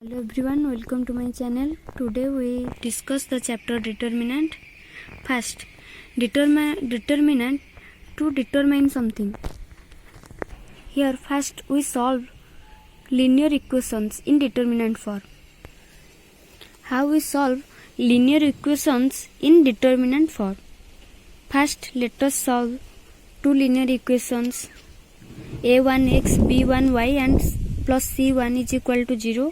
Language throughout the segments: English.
Hello everyone, welcome to my channel. Today we discuss the chapter determinant. First, determinant to determine something. Here first we solve linear equations in determinant form. How we solve linear equations in determinant form? First, let us solve two linear equations a1x b1y and plus c1 is equal to 0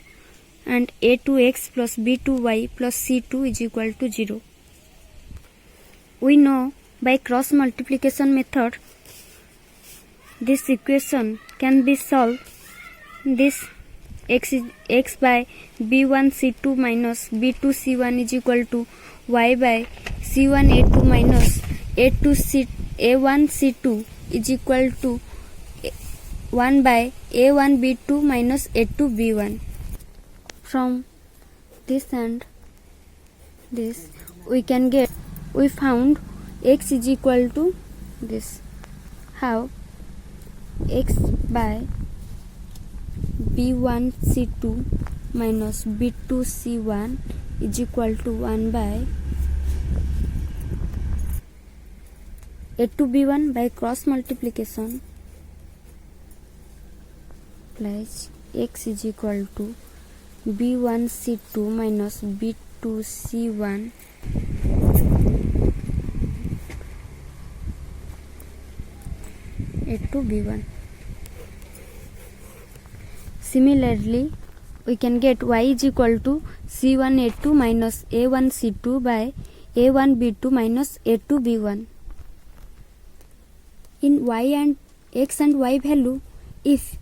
and a2x plus b2y plus c2 is equal to 0. We know by cross multiplication method this equation can be solved. This x by b1 c2 minus b2 c1 is equal to y by c1 a2 minus a1 c2 is equal to 1 by a1 b2 minus a2 b1. From this and this we found x is equal to this. How? X by b1 c2 minus b2 c1 is equal to 1 by a2 b1 by cross multiplication plus x is equal to b1 c2 minus b2 c1 a2 b1. Similarly, we can get y is equal to c1 a2 minus a1 c2 by a1 b2 minus a2 b1. In y and x and y value, if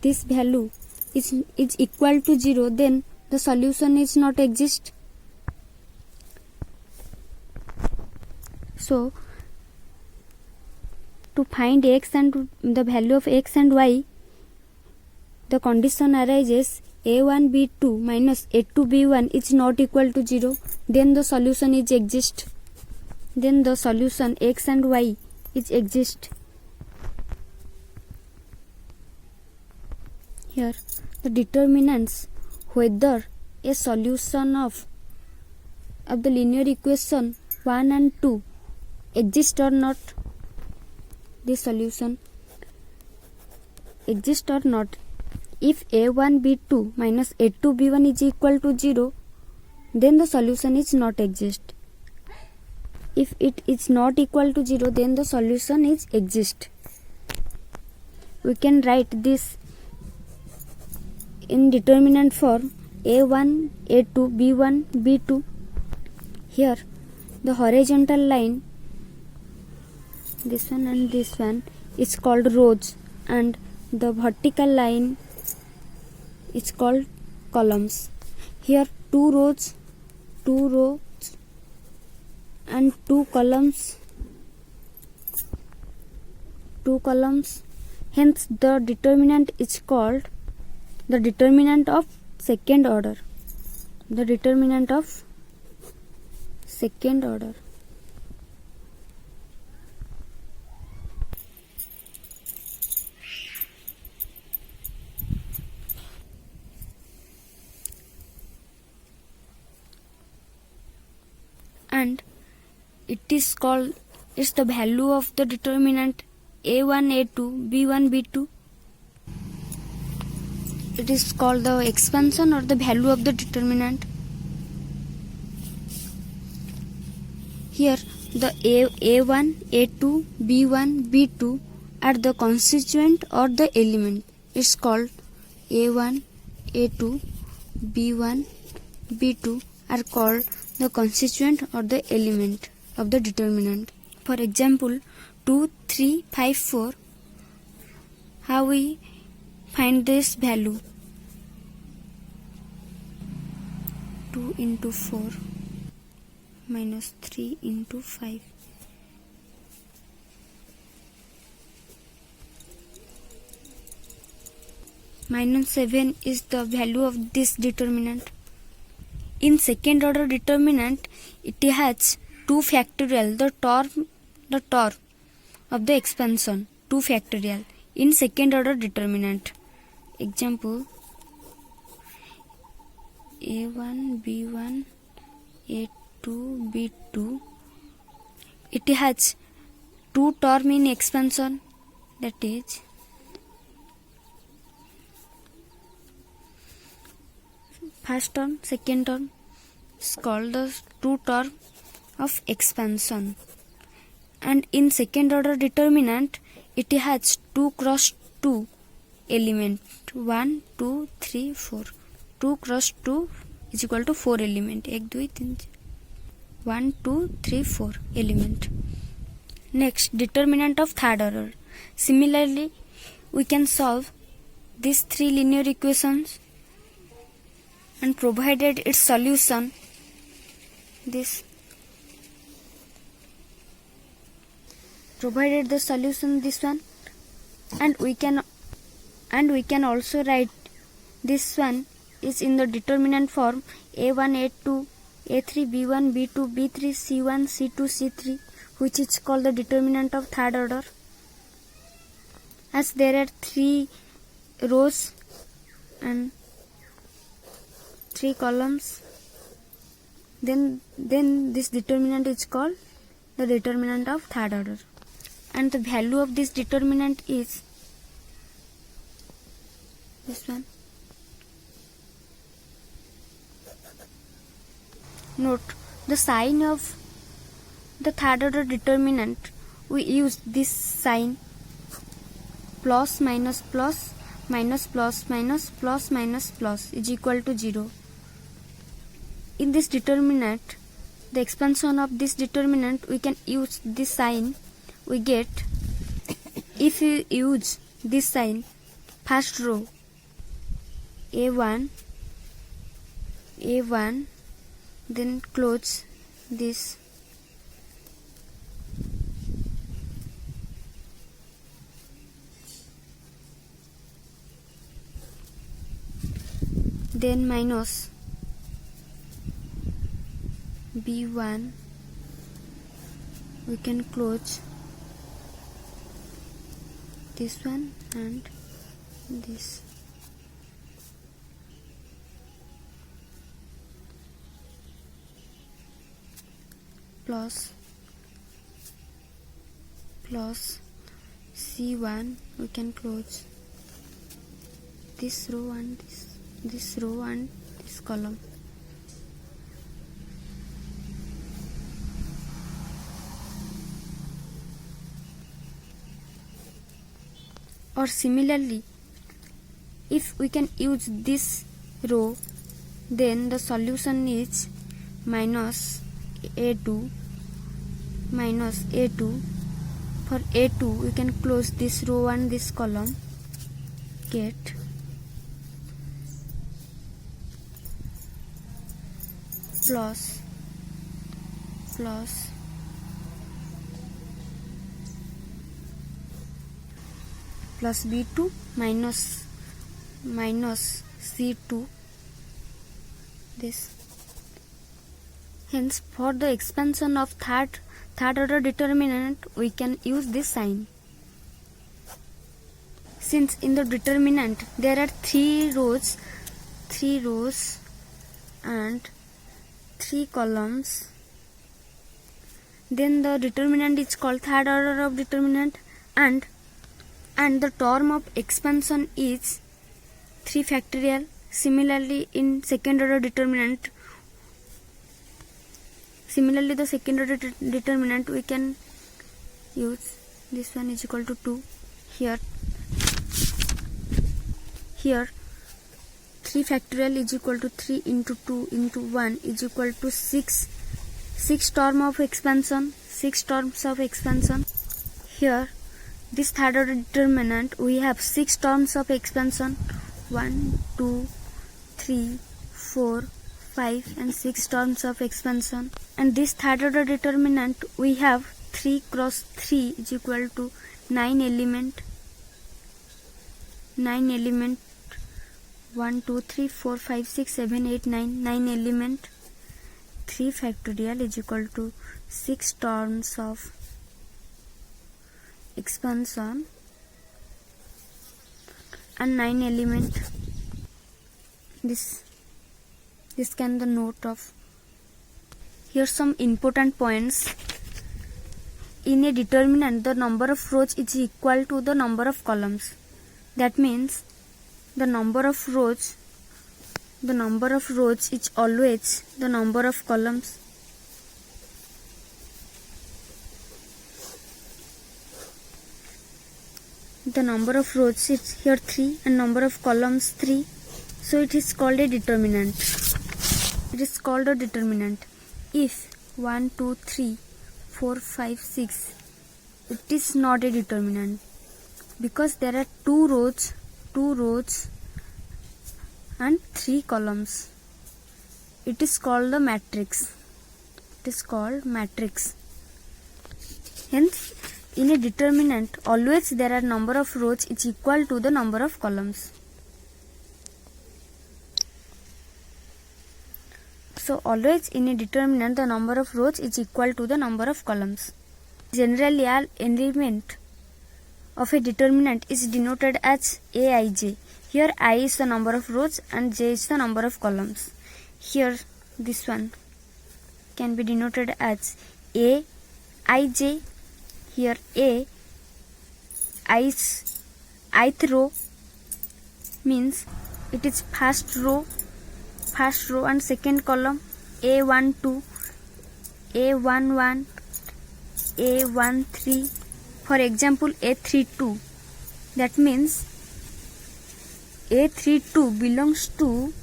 this value is equal to 0, then the solution is not exist. So to find x and the value of x and y, the condition arises a1 b2 minus a2 b1 is not equal to 0, then the solution is exist. Then the solution x and y is exist. Here the determinants whether a solution of the linear equation 1 and 2 exist or not. The solution exist or not. If a1 b2 minus a2 b1 is equal to 0, then the solution is not exist. If it is not equal to 0, then the solution is exist. We can write this in determinant form a1 a2 b1 b2. Here the horizontal line, this one and this one, is called rows, and the vertical line is called columns. Here two rows and two columns, hence the determinant is called the determinant of second order. The determinant of second order. And it is called, it's the value of the determinant a1 a2 b1 b2. It is called the expansion or the value of the determinant. Here the a1 a2 b1 b2 are the constituent or the element. It's called a1 a2 b1 b2 are called the constituent or the element of the determinant. For example, 2 3 5 4. How we find this value? 2 into 4 minus 3 into 5. Minus 7 is the value of this determinant. In second order determinant, it has 2 factorial, the term of the expansion, 2 factorial in second order determinant. Example, A1 B1 A2 B2. It has two term in expansion, that is first term, second term is called the two term of expansion. And in second order determinant, it has 2 cross 2 element, 1 2 3 4. 2 cross 2 is equal to 4 element, 1 2 3 1 2 3 4 element. Next, determinant of third order. Similarly, we can solve these three linear equations, and provided its solution, provided the solution this one, and we can also write this one is in the determinant form A1 A2 A3 B1 B2 B3 C1 C2 C3, which is called the determinant of third order. As there are 3 rows and 3 columns, then this determinant is called the determinant of third order. And the value of this determinant is this one. Note the sign of the third order determinant. We use this sign plus minus plus minus plus minus plus minus plus is equal to 0. In this determinant, the expansion of this determinant, we can use this sign. We get, if you use this sign, first row A1, then close this, then minus B1, we can close this one and this. Plus C1, we can close this row and this row and this column. Or similarly, if we can use this row, then the solution is minus A2. For A2, we can close this row and this column, get plus B2 minus C2, this. Hence, for the expansion of third order determinant, we can use this sign. Since in the determinant there are 3 rows and 3 columns, then the determinant is called third order of determinant, and the term of expansion is 3 factorial. Similarly, in second order determinant, the second order determinant, we can use this one is equal to 2. Here 3 factorial is equal to 3 into 2 into 1 is equal to 6. 6 terms of expansion. Here, this third order determinant, we have 6 terms of expansion. 1, 2, 3, 4, 5 and 6 terms of expansion. And this third order determinant, we have 3 cross 3 is equal to 9 element. 1, 2, 3, 4, 5, 6, 7, 8, 9 element. 3 factorial is equal to 6 terms of expansion and 9 element. This This can the note of. Here some important points. In a determinant, the number of rows is equal to the number of columns. That means the number of rows is always the number of columns. The number of rows is here 3 and number of columns 3. So it is called a determinant. It is called a determinant. If 1, 2, 3, 4, 5, 6, it is not a determinant because there are 2 rows and 3 columns. It is called the matrix. It is called matrix. Hence, in a determinant, always there are number of rows is equal to the number of columns. So always in a determinant, the number of rows is equal to the number of columns. Generally, all element of a determinant is denoted as Aij. Here I is the number of rows and j is the number of columns. Here this one can be denoted as Aij. Here A ith row means it is first row and second column. A12, A11, A13. For example, A32. That means A32 belongs to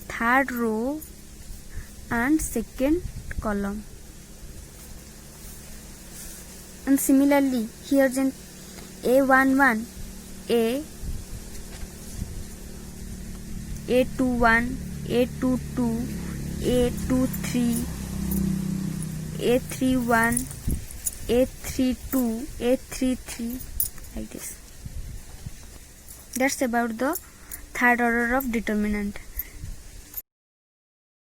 third row and second column. And similarly, here then A11, A21, A22, A23, A31, A32, A33, like this. That's about the third order of determinant.